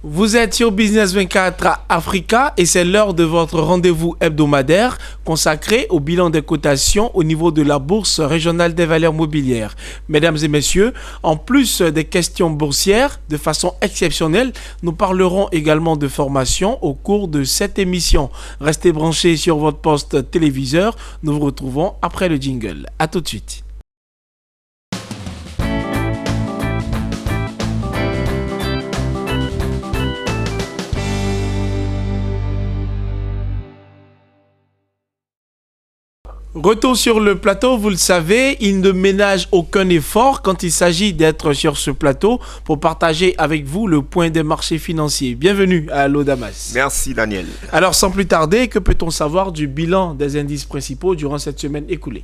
Vous êtes sur Business 24 Africa et c'est l'heure de votre rendez-vous hebdomadaire consacré au bilan des cotations au niveau de la Bourse régionale des valeurs mobilières. Mesdames et messieurs, en plus des questions boursières, de façon exceptionnelle, nous parlerons également de formation au cours de cette émission. Restez branchés sur votre poste téléviseur, nous vous retrouvons après le jingle. A tout de suite. Retour sur le plateau, vous le savez, il ne ménage aucun effort quand il s'agit d'être sur ce plateau pour partager avec vous le point des marchés financiers. Bienvenue à Allo Damas. Merci Daniel. Alors sans plus tarder, que peut-on savoir du bilan des indices principaux durant cette semaine écoulée ?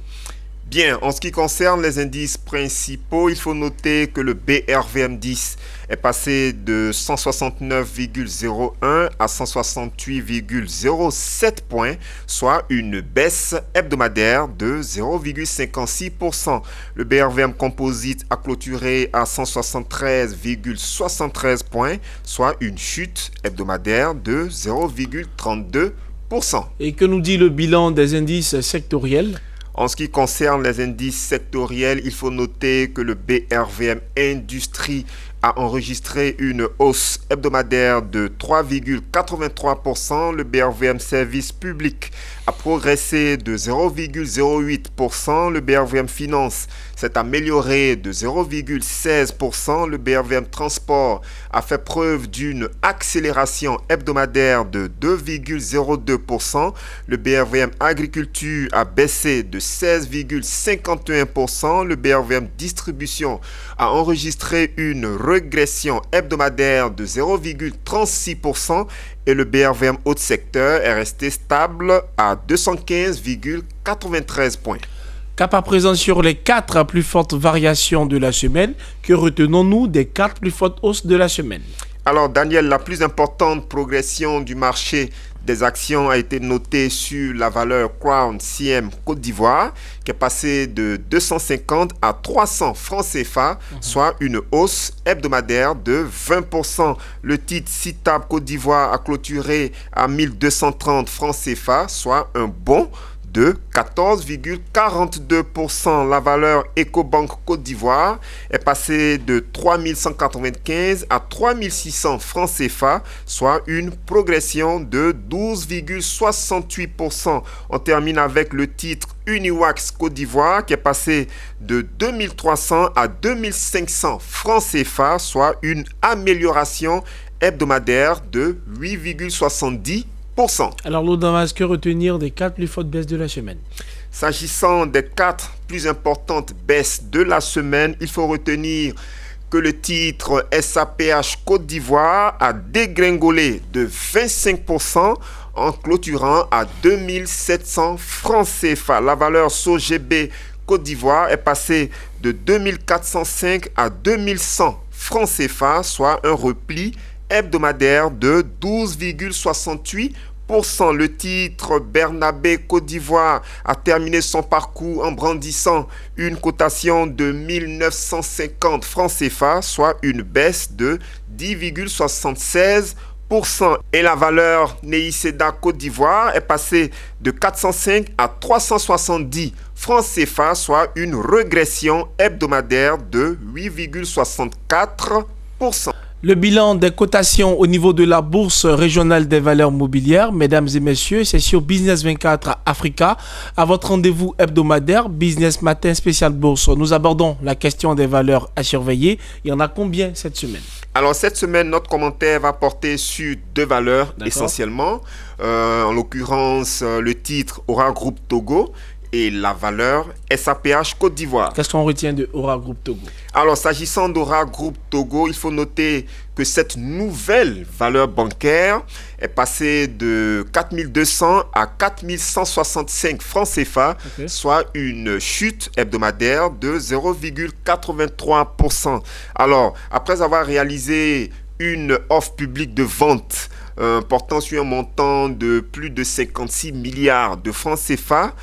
Bien, en ce qui concerne les indices principaux, il faut noter que le BRVM10 est passé de 169,01 à 168,07 points, soit une baisse hebdomadaire de 0,56%. Le BRVM Composite a clôturé à 173,73 points, soit une chute hebdomadaire de 0,32%. Et que nous dit le bilan des indices sectoriels ? En ce qui concerne les indices sectoriels, il faut noter que le BRVM Industrie a enregistré une hausse hebdomadaire de 3,83%. Le BRVM Service Public a progressé de 0,08%. Le BRVM Finance s'est amélioré de 0,16%. Le BRVM Transport a fait preuve d'une accélération hebdomadaire de 2,02%. Le BRVM Agriculture a baissé de 16,51%. Le BRVM Distribution a enregistré une régression hebdomadaire de 0,36% et le BRVM Haute Secteur est resté stable à 215,93 points. Cap à présent sur les 4 plus fortes variations de la semaine. Que retenons-nous des 4 plus fortes hausses de la semaine ? Alors Daniel, la plus importante progression du marché des actions a été notée sur la valeur Crown CM Côte d'Ivoire qui est passée de 250 à 300 francs CFA, soit une hausse hebdomadaire de 20%. Le titre Citab Côte d'Ivoire a clôturé à 1230 francs CFA, soit un bond de 14,42%. La valeur Ecobank Côte d'Ivoire est passée de 3195 à 3600 francs CFA, soit une progression de 12,68%. On termine avec le titre Uniwax Côte d'Ivoire qui est passé de 2300 à 2500 francs CFA, soit une amélioration hebdomadaire de 8,70%. Alors, Lodamas, que retenir des 4 plus fortes baisses de la semaine ? S'agissant des 4 plus importantes baisses de la semaine, il faut retenir que le titre SAPH Côte d'Ivoire a dégringolé de 25% en clôturant à 2700 francs CFA. La valeur SOGB Côte d'Ivoire est passée de 2405 à 2100 francs CFA, soit un repli hebdomadaire de 12,68%. Le titre Bernabé Côte d'Ivoire a terminé son parcours en brandissant une cotation de 1950 francs CFA, soit une baisse de 10,76%. Et la valeur Neïceda Côte d'Ivoire est passée de 405 à 370 francs CFA, soit une régression hebdomadaire de 8,64%. Le bilan des cotations au niveau de la Bourse régionale des valeurs mobilières, mesdames et messieurs, c'est sur Business 24 Africa. À votre rendez-vous hebdomadaire, Business Matin spécial Bourse. Nous abordons la question des valeurs à surveiller. Il y en a combien cette semaine ? Alors cette semaine, notre commentaire va porter sur 2 valeurs essentiellement. En l'occurrence, le titre Aura Group Togo et la valeur SAPH Côte d'Ivoire. Qu'est-ce qu'on retient de Aura Group Togo ? Alors, s'agissant d'Aura Group Togo, il faut noter que cette nouvelle valeur bancaire est passée de 4200 à 4165 francs CFA, soit une chute hebdomadaire de 0,83%. Alors, après avoir réalisé une offre publique de vente portant sur un montant de plus de 56 milliards de francs CFA.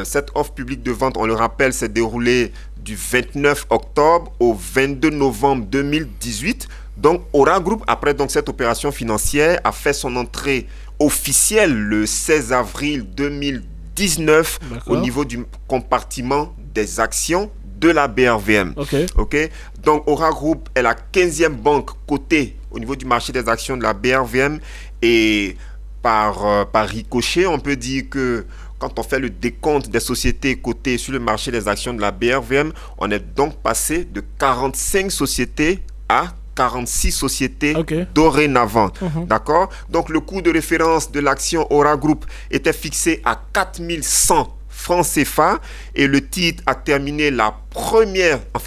Cette offre publique de vente, on le rappelle, s'est déroulée du 29 octobre au 22 novembre 2018. Donc, Aura Group, après donc, cette opération financière, a fait son entrée officielle le 16 avril 2019 au niveau du compartiment des actions de la BRVM. Ok. Donc, Aura Group est la 15e banque cotée au niveau du marché des actions de la BRVM. Et par ricochet, on peut dire que quand on fait le décompte des sociétés cotées sur le marché des actions de la BRVM, on est donc passé de 45 sociétés à 46 sociétés dorénavant. D'accord? Donc, le coût de référence de l'action Aura Group était fixé à 4100 francs CFA et le titre a terminé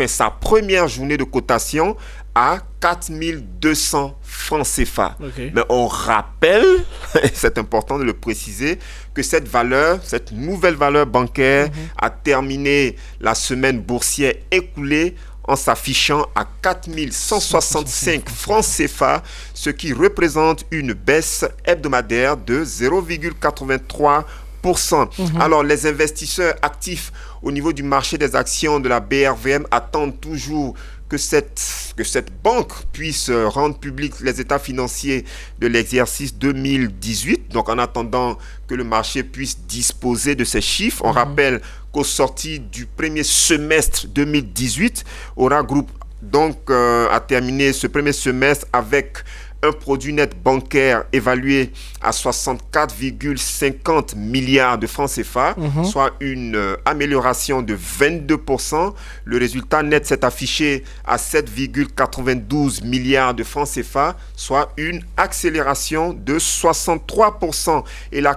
sa première journée de cotation à 4200 francs CFA. Mais on rappelle, c'est important de le préciser, que cette nouvelle valeur bancaire a terminé la semaine boursière écoulée en s'affichant à 4165 francs CFA, ce qui représente une baisse hebdomadaire de 0,83%. Alors, les investisseurs actifs au niveau du marché des actions de la BRVM attendent toujours que cette banque puisse rendre public les états financiers de l'exercice 2018. Donc, en attendant que le marché puisse disposer de ces chiffres, on rappelle qu'au sorti du premier semestre 2018, Aura Group donc, a terminé ce premier semestre avec un produit net bancaire évalué à 64,50 milliards de francs CFA, soit une amélioration de 22%. Le résultat net s'est affiché à 7,92 milliards de francs CFA, soit une accélération de 63%. Et les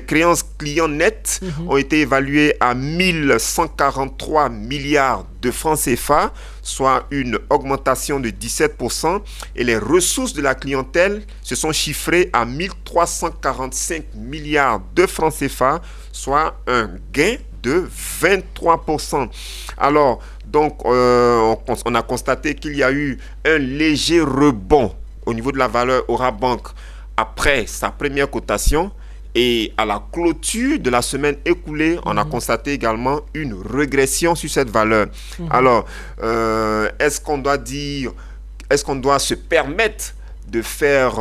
créances clients nettes ont été évaluées à 1143 milliards de francs CFA, soit une augmentation de 17%. Et les ressources de la clientèle se sont chiffrées à 1345 milliards de francs CFA, soit un gain de 23%. Alors, donc, on a constaté qu'il y a eu un léger rebond au niveau de la valeur Aura Bank après sa première cotation. Et à la clôture de la semaine écoulée, on a constaté également une régression sur cette valeur. Alors, est-ce qu'on doit se permettre de faire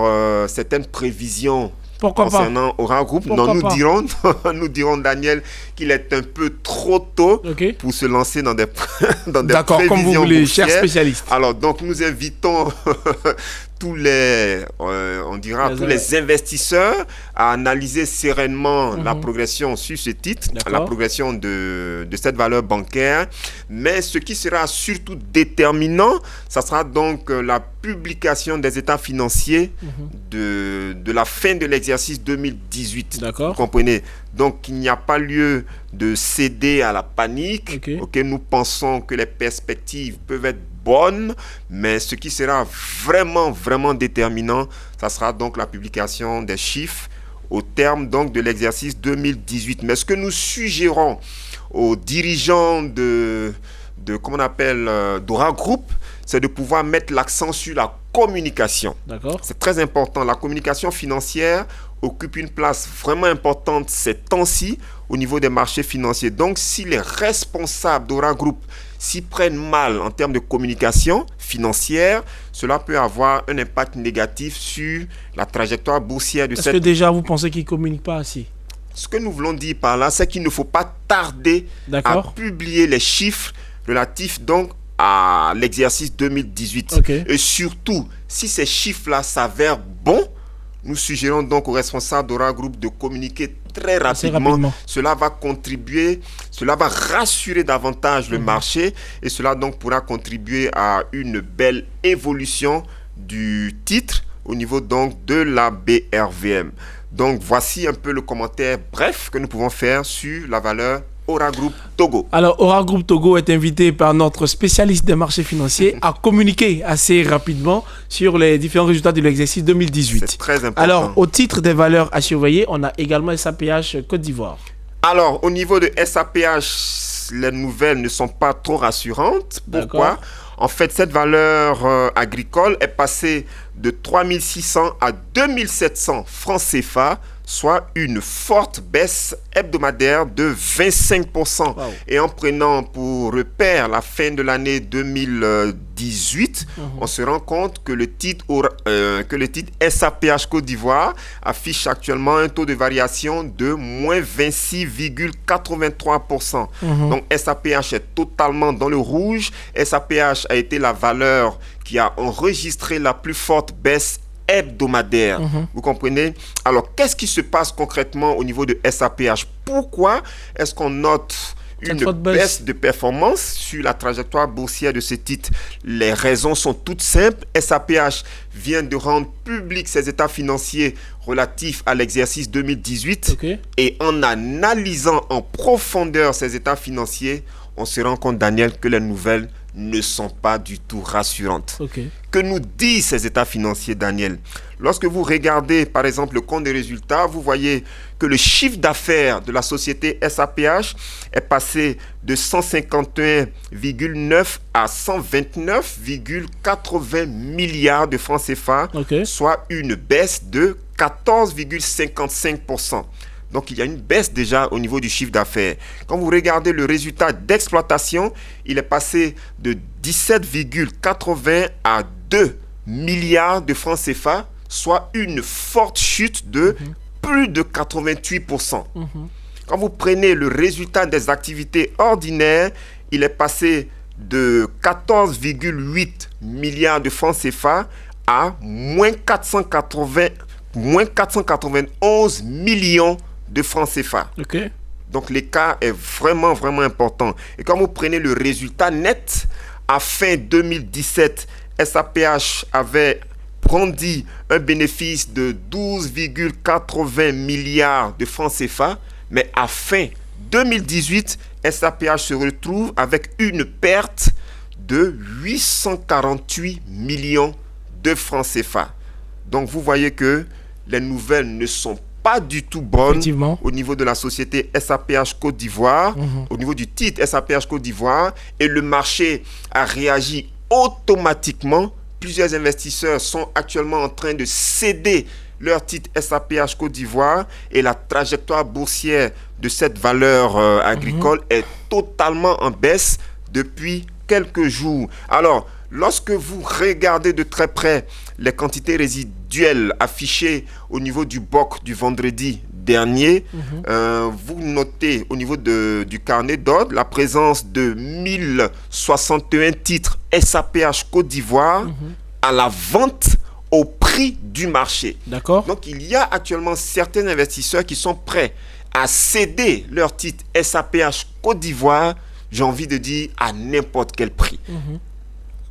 certaines prévisions concernant Aura Group? Non, nous dirons, Daniel, qu'il est un peu trop tôt pour se lancer dans des prévisions. D'accord, comme vous voulez, boursières. cher spécialiste. Alors, donc, nous invitons tous les investisseurs à analyser sereinement la progression sur ce titre, la progression de cette valeur bancaire. Mais ce qui sera surtout déterminant, ça sera donc la publication des états financiers de la fin de l'exercice 2018. Vous comprenez? Donc, il n'y a pas lieu de céder à la panique. Nous pensons que les perspectives peuvent être bonnes, mais ce qui sera vraiment, vraiment déterminant, ça sera donc la publication des chiffres au terme donc de l'exercice 2018. Mais ce que nous suggérons aux dirigeants d'Aura Group, c'est de pouvoir mettre l'accent sur la communication. C'est très important. La communication financière occupe une place vraiment importante ces temps-ci au niveau des marchés financiers. Donc, si les responsables d'Aura Group s'y prennent mal en termes de communication financière, cela peut avoir un impact négatif sur la trajectoire boursière de cette... Est-ce que déjà vous pensez qu'ils ne communiquent pas assez? Ce que nous voulons dire par là, c'est qu'il ne faut pas tarder à publier les chiffres relatifs donc à l'exercice 2018. Et surtout, si ces chiffres-là s'avèrent bons, nous suggérons donc aux responsables d'Aura Group de communiquer très rapidement. Cela va contribuer, cela va rassurer davantage le marché et cela donc pourra contribuer à une belle évolution du titre au niveau donc de la BRVM. Donc voici un peu le commentaire bref que nous pouvons faire sur la valeur Aura Group Togo. Alors, Aura Group Togo est invité par notre spécialiste des marchés financiers à communiquer assez rapidement sur les différents résultats de l'exercice 2018. C'est très important. Alors, au titre des valeurs à surveiller, on a également SAPH Côte d'Ivoire. Alors, au niveau de SAPH, les nouvelles ne sont pas trop rassurantes. Pourquoi? En fait, cette valeur agricole est passée de 3600 à 2700 francs CFA, soit une forte baisse hebdomadaire de 25%. Wow. Et en prenant pour repère la fin de l'année 2018, on se rend compte que le titre SAPH Côte d'Ivoire affiche actuellement un taux de variation de moins 26,83%. Donc SAPH est totalement dans le rouge. SAPH a été la valeur qui a enregistré la plus forte baisse hebdomadaire. Vous comprenez? Alors, qu'est-ce qui se passe concrètement au niveau de SAPH? Pourquoi est-ce qu'on note une baisse de performance sur la trajectoire boursière de ce titre? Les raisons sont toutes simples. SAPH vient de rendre public ses états financiers relatifs à l'exercice 2018. Okay. Et en analysant en profondeur ces états financiers, on se rend compte, Daniel, que les nouvelles ne sont pas du tout rassurantes. Okay. Que nous disent ces états financiers, Daniel? Lorsque vous regardez, par exemple, le compte des résultats, vous voyez que le chiffre d'affaires de la société SAPH est passé de 151,9 à 129,80 milliards de francs CFA, okay, soit une baisse de 14,55%. Donc, il y a une baisse déjà au niveau du chiffre d'affaires. Quand vous regardez le résultat d'exploitation, il est passé de 17,80 à 2 milliards de francs CFA, soit une forte chute de plus de 88%. Quand vous prenez le résultat des activités ordinaires, il est passé de 14,8 milliards de francs CFA à moins 491 millions de francs CFA. Okay. Donc l'écart est vraiment, vraiment important. Et quand vous prenez le résultat net, à fin 2017, SAPH avait brandi un bénéfice de 12,80 milliards de francs CFA, mais à fin 2018, SAPH se retrouve avec une perte de 848 millions de francs CFA. Donc vous voyez que les nouvelles ne sont pas du tout bonne au niveau de la société SAPH Côte d'Ivoire, au niveau du titre SAPH Côte d'Ivoire, et le marché a réagi automatiquement. Plusieurs investisseurs sont actuellement en train de céder leur titre SAPH Côte d'Ivoire et la trajectoire boursière de cette valeur agricole est totalement en baisse depuis quelques jours. Alors, lorsque vous regardez de très près les quantités résiduelles affichées au niveau du BOC du vendredi dernier, vous notez au niveau du carnet d'ordre la présence de 1061 titres SAPH Côte d'Ivoire à la vente au prix du marché. D'accord. Donc, il y a actuellement certains investisseurs qui sont prêts à céder leur titre SAPH Côte d'Ivoire, j'ai envie de dire, à n'importe quel prix.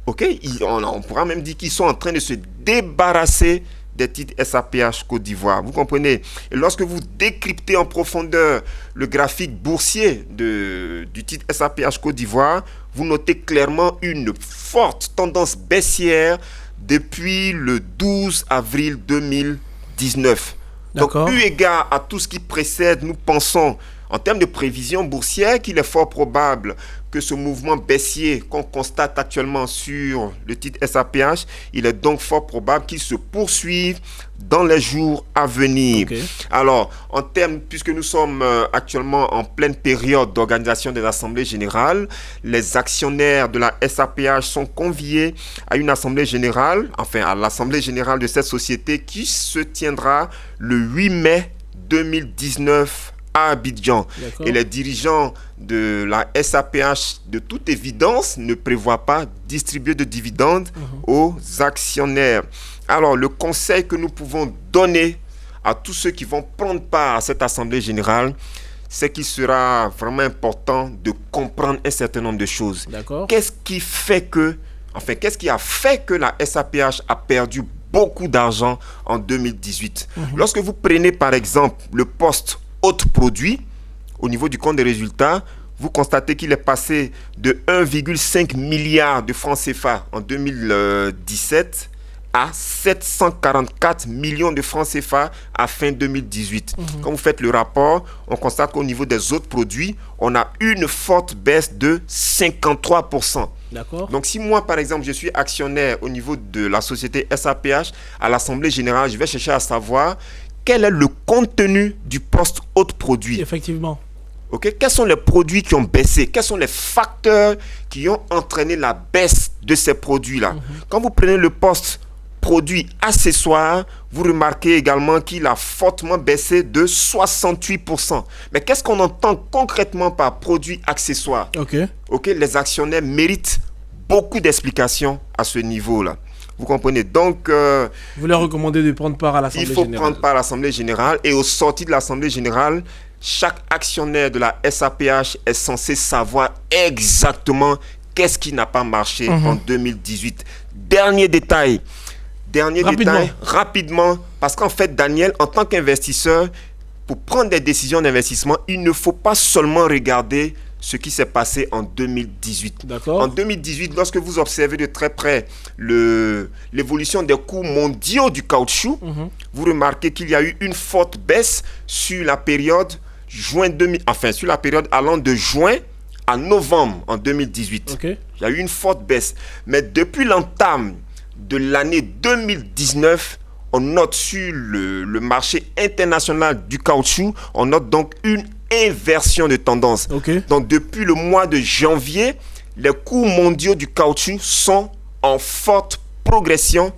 Ok, on pourra même dire qu'ils sont en train de se débarrasser des titres SAPH Côte d'Ivoire. Vous comprenez? Et lorsque vous décryptez en profondeur le graphique boursier du titre SAPH Côte d'Ivoire, vous notez clairement une forte tendance baissière depuis le 12 avril 2019. Donc, eu égard à tout ce qui précède, nous pensons, en termes de prévision boursière, qu'il est fort probable que ce mouvement baissier qu'on constate actuellement sur le titre SAPH, il est donc fort probable qu'il se poursuive dans les jours à venir. Okay. Alors, en termes, puisque nous sommes actuellement en pleine période d'organisation des assemblées générales, les actionnaires de la SAPH sont conviés à une assemblée générale, enfin à l'assemblée générale de cette société qui se tiendra le 8 mai 2019 à Abidjan. Et les dirigeants de la SAPH, de toute évidence, ne prévoient pas distribuer de dividendes aux actionnaires. Alors, le conseil que nous pouvons donner à tous ceux qui vont prendre part à cette assemblée générale, c'est qu'il sera vraiment important de comprendre un certain nombre de choses. Qu'est-ce qui a fait que la SAPH a perdu beaucoup d'argent en 2018? Lorsque vous prenez par exemple le poste autres produits, au niveau du compte des résultats, vous constatez qu'il est passé de 1,5 milliard de francs CFA en 2017 à 744 millions de francs CFA à fin 2018. Quand vous faites le rapport, on constate qu'au niveau des autres produits, on a une forte baisse de 53%. Donc, si moi, par exemple, je suis actionnaire au niveau de la société SAPH, à l'Assemblée générale, je vais chercher à savoir quel est le contenu du poste autre produit. Effectivement. Okay? Quels sont les produits qui ont baissé? Quels sont les facteurs qui ont entraîné la baisse de ces produits-là? Quand vous prenez le poste produit accessoire, vous remarquez également qu'il a fortement baissé de 68%. Mais qu'est-ce qu'on entend concrètement par produit accessoire? Ok, les actionnaires méritent beaucoup d'explications à ce niveau-là. Vous comprenez? Donc, vous leur recommandez de prendre part à l'Assemblée générale. Il faut prendre part à l'Assemblée générale et au sortir de l'Assemblée générale, chaque actionnaire de la SAPH est censé savoir exactement qu'est-ce qui n'a pas marché en 2018. Dernier détail, rapidement, parce qu'en fait, Daniel, en tant qu'investisseur, pour prendre des décisions d'investissement, il ne faut pas seulement regarder ce qui s'est passé en 2018. D'accord. En 2018, lorsque vous observez de très près l'évolution des coûts mondiaux du caoutchouc, vous remarquez qu'il y a eu une forte baisse sur la période sur la période allant de juin à novembre en 2018. Il y a eu une forte baisse. Mais depuis l'entame de l'année 2019, on note sur le marché international du caoutchouc, on note donc une inversion de tendance. Donc depuis le mois de janvier, les coûts mondiaux du caoutchouc sont en forte progression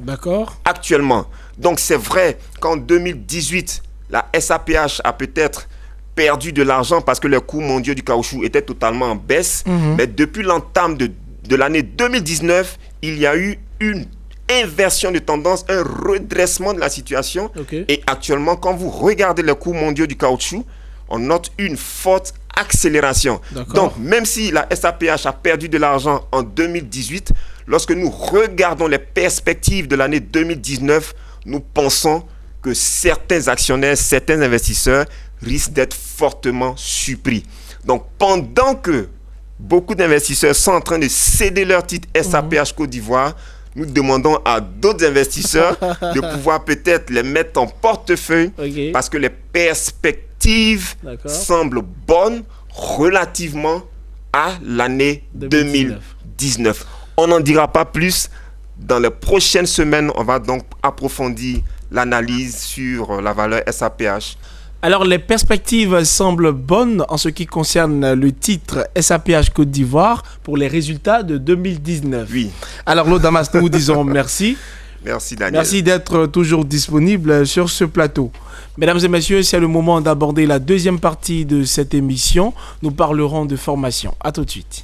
actuellement. Donc c'est vrai qu'en 2018, la SAPH a peut-être perdu de l'argent parce que les coûts mondiaux du caoutchouc étaient totalement en baisse. Mais depuis l'entame de l'année 2019, il y a eu une inversion de tendance, un redressement de la situation. Et actuellement, quand vous regardez les coûts mondiaux du caoutchouc, on note une forte accélération. Donc, même si la SAPH a perdu de l'argent en 2018, lorsque nous regardons les perspectives de l'année 2019, nous pensons que certains actionnaires, certains investisseurs risquent d'être fortement surpris. Donc, pendant que beaucoup d'investisseurs sont en train de céder leurs titres SAPH Côte d'Ivoire, nous demandons à d'autres investisseurs de pouvoir peut-être les mettre en portefeuille parce que les perspectives semblent bonnes relativement à l'année 2019. On n'en dira pas plus. Dans les prochaines semaines, on va donc approfondir l'analyse sur la valeur SAPH. Alors, les perspectives semblent bonnes en ce qui concerne le titre SAPH Côte d'Ivoire pour les résultats de 2019. Oui. Alors, Lodamas, nous vous disons merci. Merci, Daniel. Merci d'être toujours disponible sur ce plateau. Mesdames et messieurs, c'est le moment d'aborder la deuxième partie de cette émission. Nous parlerons de formation. À tout de suite.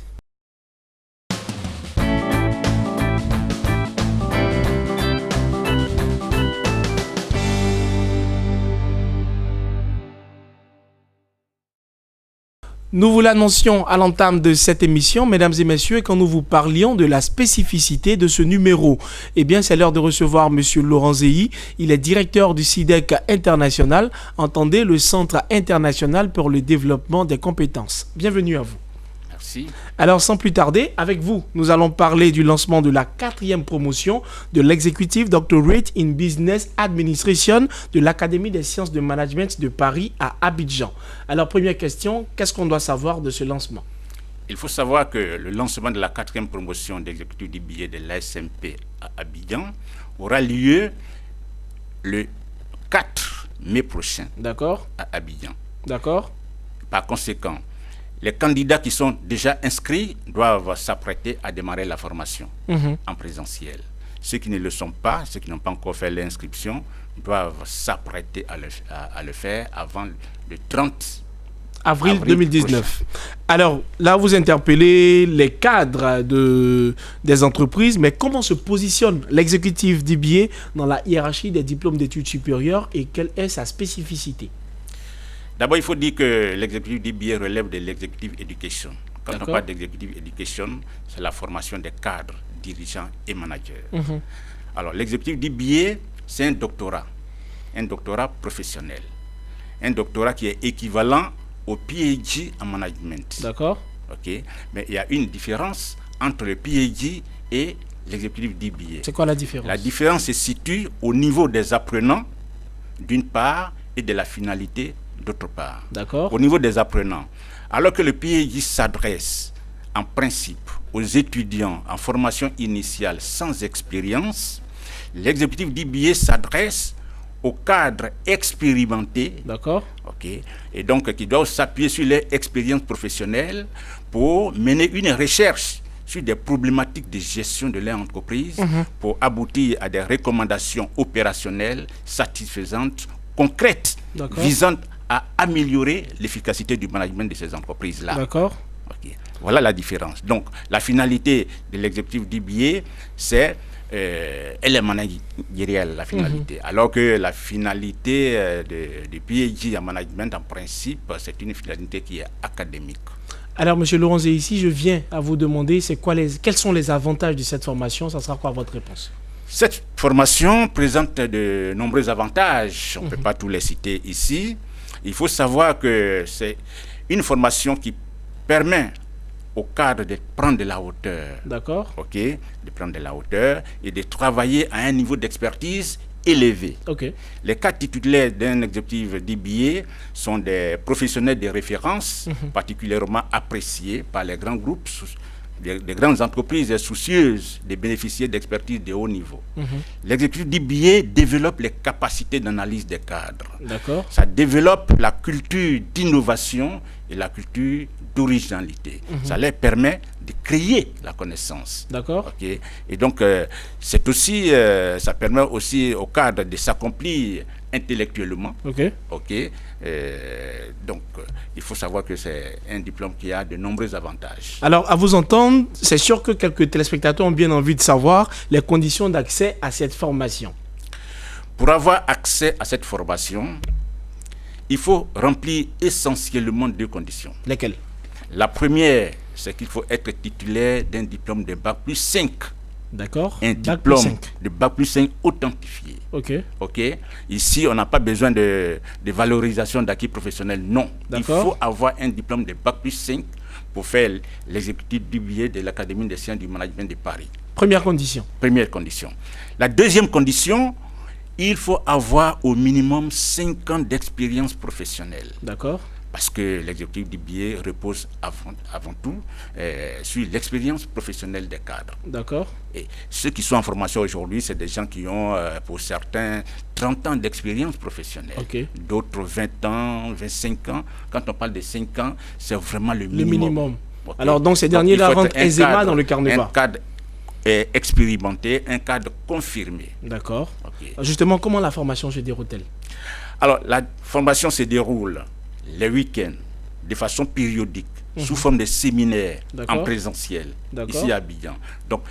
Nous vous l'annoncions à l'entame de cette émission, mesdames et messieurs, quand nous vous parlions de la spécificité de ce numéro. Eh bien, c'est l'heure de recevoir M. Laurent Zeyi. Il est directeur du CIDEC International, entendez le Centre International pour le Développement des Compétences. Bienvenue à vous. Merci. Alors, sans plus tarder, avec vous, nous allons parler du lancement de la 4e promotion de l'Executive Doctorate in Business Administration de l'Académie des sciences de management de Paris à Abidjan. Alors, première question, qu'est-ce qu'on doit savoir de ce lancement? Il faut savoir que le lancement de la 4e promotion d'Executive DBA de l'ASMP à Abidjan aura lieu le 4 mai prochain. D'accord. À Abidjan. D'accord. Par conséquent, les candidats qui sont déjà inscrits doivent s'apprêter à démarrer la formation en présentiel. Ceux qui ne le sont pas, ceux qui n'ont pas encore fait l'inscription, doivent s'apprêter à le faire avant le 30 avril 2019. Alors, là, vous interpellez les cadres des entreprises, mais comment se positionne l'exécutif DBA dans la hiérarchie des diplômes d'études supérieures et quelle est sa spécificité? D'abord, il faut dire que l'executive DBA relève de l'executive education. Quand on parle d'executive education, c'est la formation des cadres, dirigeants et managers. Alors, l'executive DBA, c'est un doctorat professionnel. Un doctorat qui est équivalent au PhD en management. D'accord. OK. Mais il y a une différence entre le PhD et l'executive DBA. C'est quoi la différence? La différence se situe au niveau des apprenants, d'une part, et de la finalité, d'autre part. D'accord. Au niveau des apprenants, alors que le PhD s'adresse en principe aux étudiants en formation initiale sans expérience, l'exécutif DBA s'adresse aux cadres expérimentés. D'accord. OK. Et donc, qui doivent s'appuyer sur leur expérience professionnelle pour mener une recherche sur des problématiques de gestion de leur entreprise pour aboutir à des recommandations opérationnelles satisfaisantes, concrètes, visant à améliorer l'efficacité du management de ces entreprises-là. D'accord. Okay. Voilà la différence. Donc, la finalité de l'exécutif DBA, c'est elle est managériale, la finalité. Alors que la finalité de PhD en management, en principe, c'est une finalité qui est académique. Alors, M. Laurent Zeyi, ici, je viens à vous demander quels sont les avantages de cette formation. Ça sera quoi votre réponse? Cette formation présente de nombreux avantages. On ne peut pas tous les citer ici. Il faut savoir que c'est une formation qui permet au cadre de prendre de la hauteur. D'accord. OK, de prendre de la hauteur et de travailler à un niveau d'expertise élevé. OK. Les cadres titulaires d'un exécutif DBA sont des professionnels de référence particulièrement appréciés par les grands groupes, des grandes entreprises soucieuses de bénéficier d'expertise de haut niveau. L'exécutif DBA développe les capacités d'analyse des cadres. D'accord. Ça développe la culture d'innovation et la culture d'originalité. Ça leur permet de créer la connaissance. D'accord. Okay. Et donc, c'est aussi, ça permet aussi au cadre de s'accomplir intellectuellement. OK. OK. Donc, il faut savoir que c'est un diplôme qui a de nombreux avantages. Alors, à vous entendre, c'est sûr que quelques téléspectateurs ont bien envie de savoir les conditions d'accès à cette formation. Pour avoir accès à cette formation, il faut remplir essentiellement 2 conditions. Lesquelles? La première, c'est qu'il faut être titulaire d'un diplôme de Bac plus 5. D'accord. Un diplôme de Bac plus 5 authentifié. OK. OK. Ici, on n'a pas besoin de valorisation d'acquis professionnels. Non. Il faut avoir un diplôme de Bac plus 5 pour faire l'exécutif DBA de l'Académie des sciences du management de Paris. Première condition. Première condition. La deuxième condition, il faut avoir au minimum 5 ans d'expérience professionnelle. D'accord. Parce que l'exécutif DBA repose avant tout sur l'expérience professionnelle des cadres. D'accord. Et ceux qui sont en formation aujourd'hui, c'est des gens qui ont, pour certains, 30 ans d'expérience professionnelle. Okay. D'autres 20 ans, 25 ans. Quand on parle de 5 ans, c'est vraiment le minimum. Le minimum. Okay. Alors, donc, ces derniers-là rentrent aisément dans le carnet bas. Un cadre expérimenté, un cadre confirmé. D'accord. Okay. Justement, comment la formation se déroule-t-elle? Alors, la formation se déroule les week-ends, de façon périodique, sous forme de séminaires en présentiel, ici à Abidjan. Donc,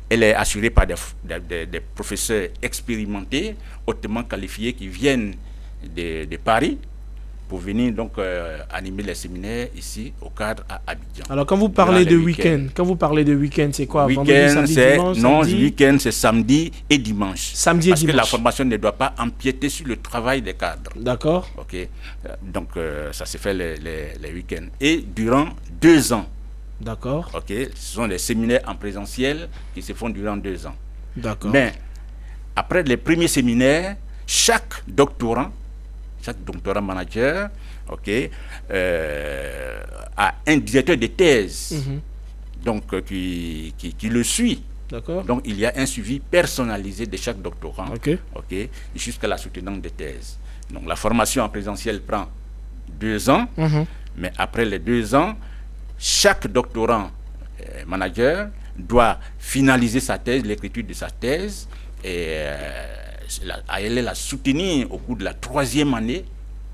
elle est assurée par des professeurs expérimentés, hautement qualifiés, qui viennent de Paris pour venir donc animer les séminaires ici au cadre à Abidjan. Alors quand vous parlez de week-end, c'est quoi? Week-end, week-end, c'est samedi et dimanche. Samedi et dimanche. Parce que la formation ne doit pas empiéter sur le travail des cadres. D'accord. OK. Donc ça se fait les week-ends. Et durant 2 ans. D'accord. OK. Ce sont des séminaires en présentiel qui se font durant 2 ans. D'accord. Mais après les premiers séminaires, chaque doctorant manager, OK, a un directeur de thèse, donc qui le suit. D'accord. Donc il y a un suivi personnalisé de chaque doctorant, OK, jusqu'à la soutenance de thèse. Donc la formation en présentiel prend 2 ans, mais après les 2 ans, chaque doctorant manager doit finaliser sa thèse, l'écriture de sa thèse, et elle la soutenir au cours de la 3e année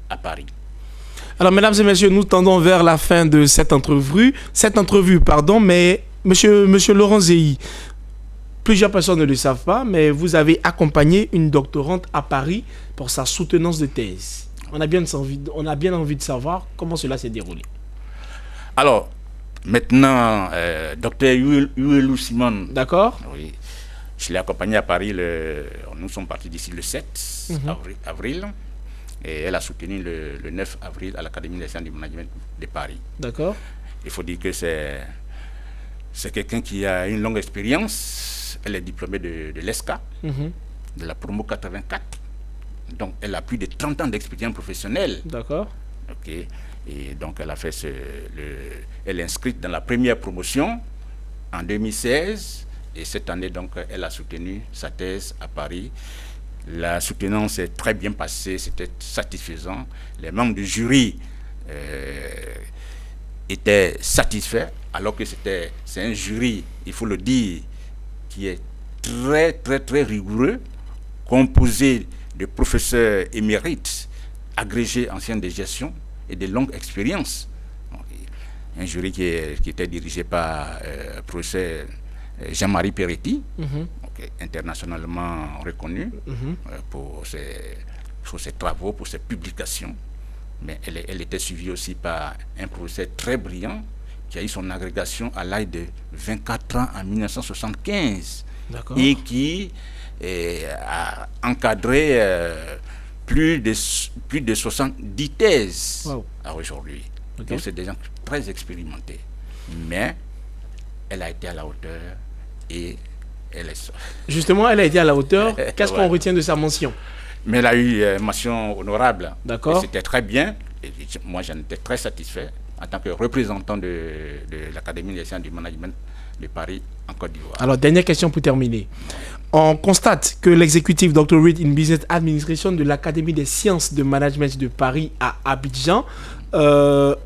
à Paris. Alors, mesdames et messieurs, nous tendons vers la fin de cette entrevue, mais monsieur Laurent Zeyi, plusieurs personnes ne le savent pas, mais vous avez accompagné une doctorante à Paris pour sa soutenance de thèse. On a bien envie de savoir comment cela s'est déroulé. Alors, maintenant, docteur Yuelou Simon. D'accord. Oui. Je l'ai accompagnée à Paris, nous sommes partis d'ici le 7 avril, et elle a soutenu le 9 avril à l'Académie des sciences du management de Paris. D'accord. Il faut dire que c'est quelqu'un qui a une longue expérience. Elle est diplômée de l'ESCA, de la promo 84. Donc, elle a plus de 30 ans d'expérience professionnelle. D'accord. OK. Et donc, elle a fait elle est inscrite dans la première promotion en 2016. Et cette année, donc, elle a soutenu sa thèse à Paris, La soutenance est très bien passée, c'était satisfaisant. Les membres du jury étaient satisfaits, alors que c'est un jury, il faut le dire, qui est très, très, très rigoureux, composé de professeurs émérites, agrégés anciens de gestion et de longue expérience. Un jury qui était dirigé par le professeur Jean-Marie Peretti, internationalement reconnu pour ses travaux, pour ses publications. Mais elle était suivie aussi par un professeur très brillant qui a eu son agrégation à l'âge de 24 ans en 1975 et qui a encadré plus de 70 thèses à aujourd'hui. Donc c'est des gens très expérimentés. Mais elle a été à la hauteur et elle est... Justement, elle a été à la hauteur. Qu'est-ce qu'on retient de sa mention? Mais elle a eu mention honorable. D'accord. C'était très bien. Et moi, j'en étais très satisfait en tant que représentant de l'Académie des sciences du management de Paris en Côte d'Ivoire. Alors, dernière question pour terminer. On constate que l'exécutif Doctorate in Business Administration de l'Académie des sciences de management de Paris à Abidjan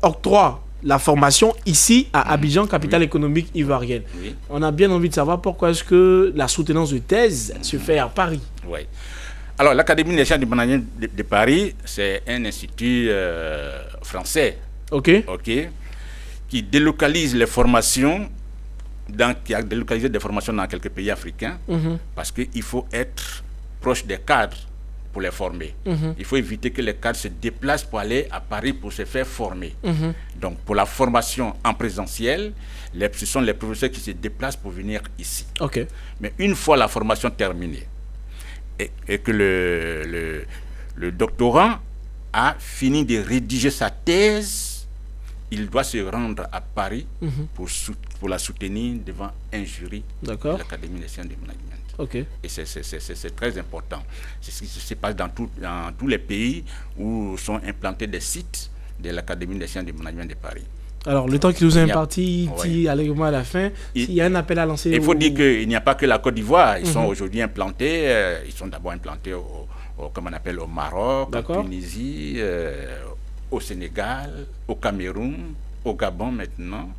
octroie la formation ici à Abidjan, capitale économique ivoirienne. Oui. On a bien envie de savoir pourquoi est-ce que la soutenance de thèse se fait à Paris. Oui. Alors, l'Académie des sciences du management de Paris, c'est un institut français qui délocalise les formations, qui a délocalisé des formations dans quelques pays africains, parce qu'il faut être proche des cadres pour les former. Il faut éviter que les cadres se déplacent pour aller à Paris pour se faire former. Donc, pour la formation en présentiel, ce sont les professeurs qui se déplacent pour venir ici. Mais une fois la formation terminée, et que le doctorant a fini de rédiger sa thèse, il doit se rendre à Paris pour la soutenir devant un jury de l'Académie des sciences du management. Et c'est très important. C'est ce qui se passe dans tous les pays où sont implantés des sites de l'Académie des sciences du management de Paris. Alors, le temps qui nous est imparti, allègrement à la fin, s'il y a un appel à lancer... Il faut dire qu'il n'y a pas que la Côte d'Ivoire. Ils sont aujourd'hui implantés. Ils sont d'abord implantés comme on appelle, au Maroc, en Tunisie, au Sénégal, au Cameroun, au Gabon maintenant,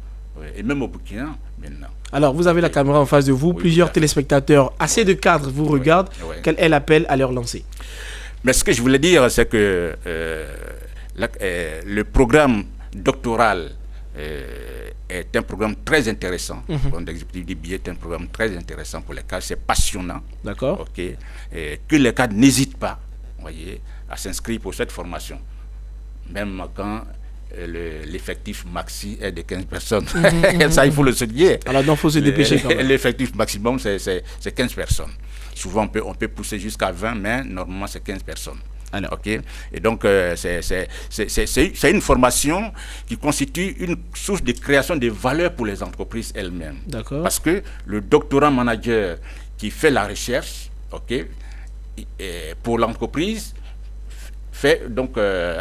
et même au Burkina maintenant. Alors, vous avez la caméra en face de vous. Plusieurs téléspectateurs, assez de cadres vous regardent. Quel est l'appel à leur lancer? Mais ce que je voulais dire, c'est que le programme doctoral est un programme très intéressant. Le programme d'exécutif du billet est un programme très intéressant pour les cadres. C'est passionnant. D'accord. Que les cadres n'hésitent pas, à s'inscrire pour cette formation. Même quand l'effectif maxi est de 15 personnes. Ça, il faut le souligner. Alors, donc, il faut se dépêcher quand même. L'effectif maximum, c'est 15 personnes. Souvent, on peut pousser jusqu'à 20, mais normalement, c'est 15 personnes. Alors, et donc, c'est une formation qui constitue une source de création de valeur pour les entreprises elles-mêmes. Parce que le doctorant manager qui fait la recherche, pour l'entreprise,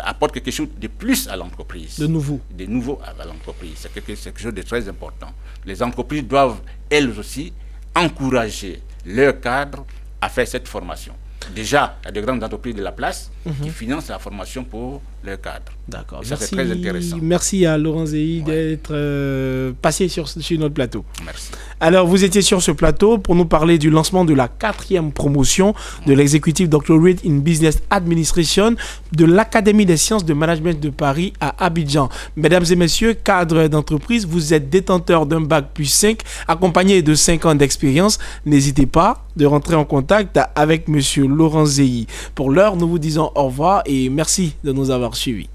apporte quelque chose de plus à l'entreprise. De nouveau à l'entreprise. C'est quelque chose de très important. Les entreprises doivent, elles aussi, encourager leurs cadres à faire cette formation. Déjà, il y a de grandes entreprises de la place qui financent la formation pour leurs cadres. D'accord. Ça, c'est très intéressant. Merci à Laurent Zéhi d'être passé sur notre plateau. Merci. Alors, vous étiez sur ce plateau pour nous parler du lancement de la 4e promotion de l'exécutif Doctorate in Business Administration de l'Académie des sciences de management de Paris à Abidjan. Mesdames et messieurs, cadres d'entreprise, vous êtes détenteurs d'un bac plus 5 accompagné de 5 ans d'expérience. N'hésitez pas de rentrer en contact avec monsieur Laurent Zéhi. Pour l'heure, nous vous disons au revoir et merci de nous avoir suivis.